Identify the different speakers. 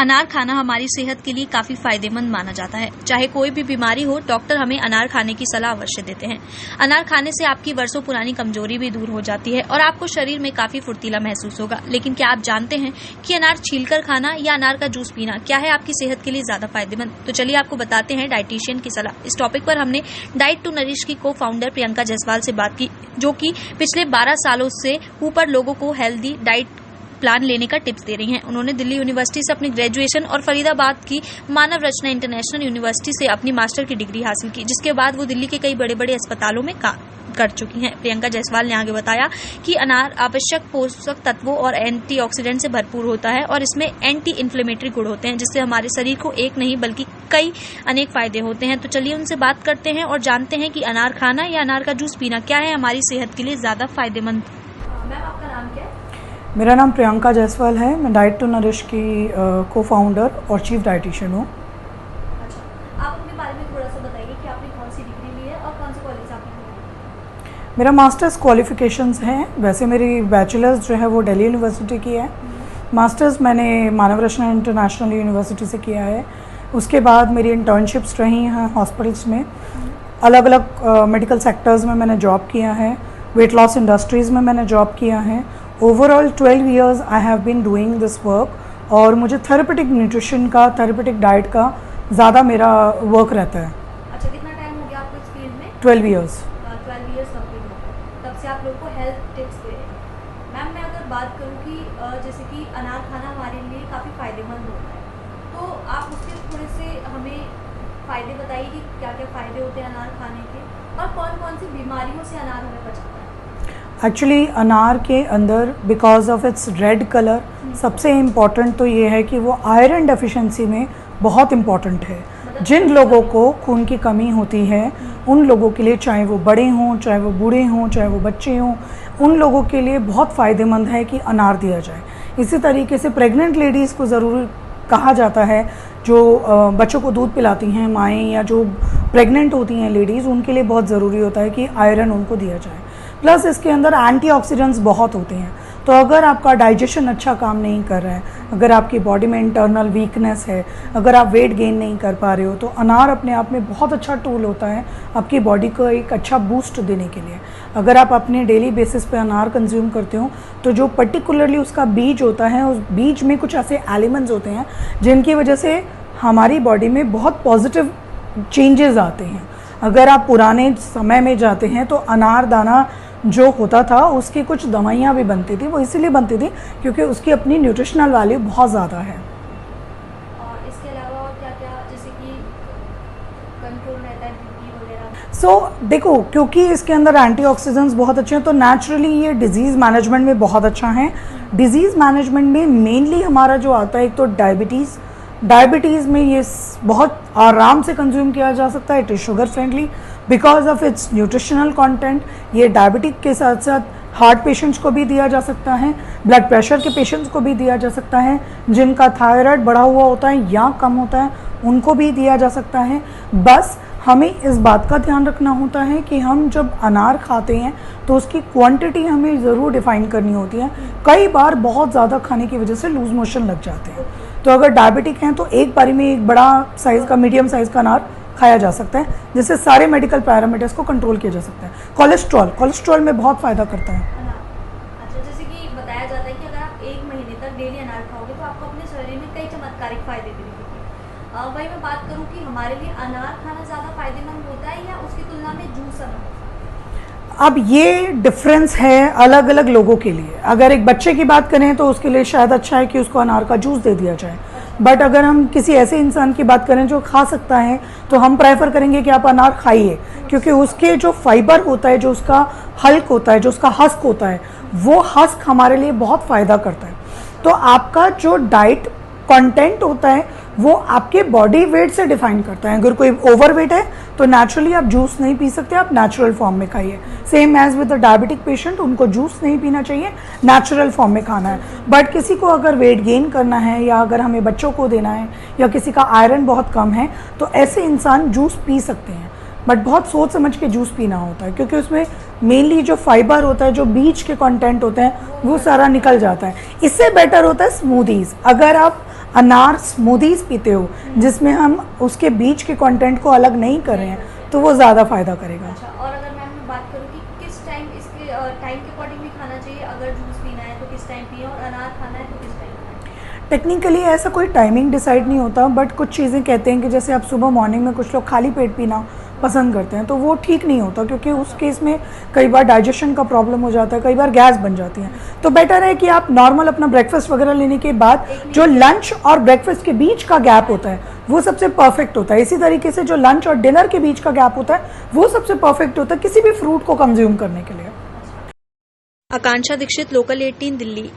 Speaker 1: अनार खाना हमारी सेहत के लिए काफी फायदेमंद माना जाता है। चाहे कोई भी बीमारी हो, डॉक्टर हमें अनार खाने की सलाह अवश्य देते हैं। अनार खाने से आपकी वर्षों पुरानी कमजोरी भी दूर हो जाती है और आपको शरीर में काफी फुर्तीला महसूस होगा। लेकिन क्या आप जानते हैं कि अनार छीलकर खाना या अनार का जूस पीना क्या है आपकी सेहत के लिए ज्यादा फायदेमंद? तो चलिए आपको बताते हैं डाइटिशियन की सलाह। इस टॉपिक पर हमने डाइट टू नरिश की को फाउंडर प्रियंका जायसवाल से बात की, जो कि पिछले 12 सालों से ऊपर लोगों को हेल्दी डाइट प्लान लेने का टिप्स दे रही हैं। उन्होंने दिल्ली यूनिवर्सिटी से अपनी ग्रेजुएशन और फरीदाबाद की मानव रचना इंटरनेशनल यूनिवर्सिटी से अपनी मास्टर की डिग्री हासिल की, जिसके बाद वो दिल्ली के कई बड़े बड़े अस्पतालों में काम कर चुकी हैं। प्रियंका जायसवाल ने आगे बताया कि अनार आवश्यक पोषक तत्वों और एंटीऑक्सीडेंट से भरपूर होता है और इसमें एंटी इन्फ्लेमेटरी गुण होते हैं, जिससे हमारे शरीर को एक नहीं बल्कि कई अनेक फायदे होते हैं। तो चलिए उनसे बात करते हैं और जानते हैं कि अनार खाना या अनार का जूस पीना क्या है हमारी सेहत के लिए ज्यादा फायदेमंद। मैम, आपका नाम क्या है?
Speaker 2: मेरा नाम प्रियंका जायसवाल है। मैं डाइट टू नरिश की को फाउंडर और चीफ डाइटिशियन हूँ।
Speaker 1: अच्छा, आप अपने बारे में थोड़ा सा बताइए कि आपने कौन सी डिग्री ली है और कौन से कॉलेज से आपने की?
Speaker 2: मेरा मास्टर्स क्वालिफिकेशंस हैं। वैसे मेरी बैचलर्स जो है वो दिल्ली यूनिवर्सिटी की है। मास्टर्स मैंने मानव रचना इंटरनेशनल यूनिवर्सिटी से किया है। उसके बाद मेरी इंटर्नशिप्स रही हैं हॉस्पिटल्स में, अलग अलग मेडिकल सेक्टर्स में मैंने जॉब किया है। वेट लॉस इंडस्ट्रीज़ में मैंने जॉब किया है। Overall 12 years I have been doing this work और मुझे थेरेपेटिक न्यूट्रिशन का, थेरेपेटिक डाइट का ज़्यादा मेरा वर्क रहता है।
Speaker 1: अच्छा, कितना टाइम हो गया आपको इस फील्ड में?
Speaker 2: 12 years।
Speaker 1: 12 years कंप्लीट हो गए, तब से आप लोग को हेल्थ टिप्स दे रहे हैं। मैम, मैं अगर बात करूँ कि जैसे कि अनार खाना हमारे लिए काफ़ी फायदेमंद होता है, तो आप उसके थोड़े से हमें फ़ायदे बताइए कि क्या क्या फ़ायदे होते हैं अनार खाने के और कौन कौन सी बीमारियों से अनार हमें बचाता है।
Speaker 2: एक्चुअली अनार के अंदर because of its red colour सबसे इम्पॉर्टेंट तो ये है कि वो आयरन डेफिशिएंसी में बहुत इम्पॉर्टेंट है। जिन लोगों को खून की कमी होती है उन लोगों के लिए, चाहे वो बड़े हों, चाहे वो बूढ़े हों, चाहे वो बच्चे हों, उन लोगों के लिए बहुत फ़ायदेमंद है कि अनार दिया जाए। इसी तरीके से प्रेग्नेंट लेडीज़ को ज़रूर कहा जाता है, जो बच्चों को दूध पिलाती हैं माएँ या जो प्रेग्नेंट होती हैं लेडीज़, उनके लिए बहुत ज़रूरी होता है कि आयरन उनको दिया जाए। प्लस इसके अंदर एंटीऑक्सीडेंट्स बहुत होते हैं। तो अगर आपका डाइजेशन अच्छा काम नहीं कर रहा है, अगर आपकी बॉडी में इंटरनल वीकनेस है, अगर आप वेट गेन नहीं कर पा रहे हो, तो अनार अपने आप में बहुत अच्छा टूल होता है आपकी बॉडी को एक अच्छा बूस्ट देने के लिए। अगर आप अपने डेली बेसिस पे अनार कंज्यूम करते हो तो जो पर्टिकुलरली उसका बीज होता है, उस बीज में कुछ ऐसे एलिमेंट्स होते हैं जिनकी वजह से हमारी बॉडी में बहुत पॉजिटिव चेंजेस आते हैं। अगर आप पुराने समय में जाते हैं तो अनार दाना जो होता था उसकी कुछ दवाइयाँ भी बनती थी, वो इसीलिए बनती थी क्योंकि उसकी अपनी न्यूट्रिशनल वैल्यू बहुत ज़्यादा है।
Speaker 1: और इसके अलावा और क्या क्या, जैसे कि कंट्रोल रहता है बीपी वगैरह?
Speaker 2: सो देखो, क्योंकि इसके अंदर एंटीऑक्सीडेंट्स बहुत अच्छे हैं तो नेचुरली ये डिजीज़ मैनेजमेंट में बहुत अच्छा है। डिजीज़ मैनेजमेंट में मेनली हमारा जो आता है, एक तो डायबिटीज़ में ये बहुत आराम से कंज्यूम किया जा सकता है। It is sugar friendly because of its nutritional content. ये डायबिटिक के साथ साथ हार्ट पेशेंट्स को भी दिया जा सकता है, ब्लड प्रेशर के पेशेंट्स को भी दिया जा सकता है, जिनका थायराइड बढ़ा हुआ होता है या कम होता है उनको भी दिया जा सकता है। बस हमें इस बात का ध्यान रखना होता है कि हम जब अनार खाते हैं तो उसकी क्वांटिटी हमें ज़रूर डिफ़ाइन करनी होती है। कई बार बहुत ज़्यादा खाने की वजह से लूज़ मोशन लग जाते हैं, तो अगर डायबिटिक हैं तो एक बारी में एक बड़ा साइज़ का, मीडियम साइज़ का अनार खाया जा सकता है, जिससे सारे मेडिकल पैरामीटर्स को कंट्रोल किया जा सकता है। कोलेस्ट्रॉल में बहुत फ़ायदा करता है।
Speaker 1: अच्छा, जैसे कि बताया जाता है कि अगर आप 1 महीने तक डेली अनार खाओगे तो आपको अपने शरीर में कई चमत्कारिक फायदे मिलेंगे। वही मैं बात करूं कि हमारे लिए अनार खाना ज़्यादा फायदेमंद होता है या उसकी तुलना में जूस अनार?
Speaker 2: अब ये डिफरेंस है अलग अलग लोगों के लिए। अगर एक बच्चे की बात करें तो उसके लिए शायद अच्छा है कि उसको अनार का जूस दे दिया जाए, बट अगर हम किसी ऐसे इंसान की बात करें जो खा सकता है तो हम प्रेफर करेंगे कि आप अनार खाइए, क्योंकि उसके जो फाइबर होता है, जो उसका हल्क होता है, जो उसका हस्क होता है, वो हस्क हमारे लिए बहुत फ़ायदा करता है। तो आपका जो डाइट कंटेंट होता है वो आपके बॉडी वेट से डिफाइन करता है। अगर कोई ओवर वेट है तो नेचुरली आप जूस नहीं पी सकते, आप नेचुरल फॉर्म में खाइए। Same as with the diabetic patient, उनको जूस नहीं पीना चाहिए, नेचुरल फॉर्म में खाना है। बट किसी को अगर वेट गेन करना है या अगर हमें बच्चों को देना है या किसी का आयरन बहुत कम है तो ऐसे इंसान जूस पी सकते हैं, बट बहुत सोच समझ के जूस पीना होता है, क्योंकि उसमें मेनली जो फाइबर होता है, जो बीज के कंटेंट होते हैं, वो सारा निकल जाता है। इससे बेटर होता है स्मूदीज़। अगर आप अनार स्मूदीज पीते हो जिसमें हम उसके बीज के कंटेंट को अलग नहीं कर रहे हैं तो वो ज़्यादा फायदा करेगा।
Speaker 1: अच्छा, और अगर मैम मैं बात करूँ कि किस टाइम इसके टाइम के अकॉर्डिंग भी खाना चाहिए, अगर जूस पीना है तो किस टाइम पिए और अनार खाना है तो किस टाइम खाना है?
Speaker 2: टेक्निकली ऐसा कोई टाइमिंग डिसाइड नहीं होता, बट कुछ चीज़ें कहते हैं कि जैसे आप सुबह मॉर्निंग में कुछ लोग खाली पेट पीना पसंद करते हैं तो वो ठीक नहीं होता, क्योंकि उस केस में कई बार डाइजेशन का प्रॉब्लम हो जाता है, कई बार गैस बन जाती है। तो बेटर है कि आप नॉर्मल अपना ब्रेकफास्ट वगैरह लेने के बाद जो लंच और ब्रेकफास्ट के बीच का गैप होता है वो सबसे परफेक्ट होता है। इसी तरीके से जो लंच और डिनर के बीच का गैप होता है वो सबसे परफेक्ट होता है किसी भी फ्रूट को कंज्यूम करने के लिए।
Speaker 1: आकांक्षा दीक्षित, लोकल 18, दिल्ली।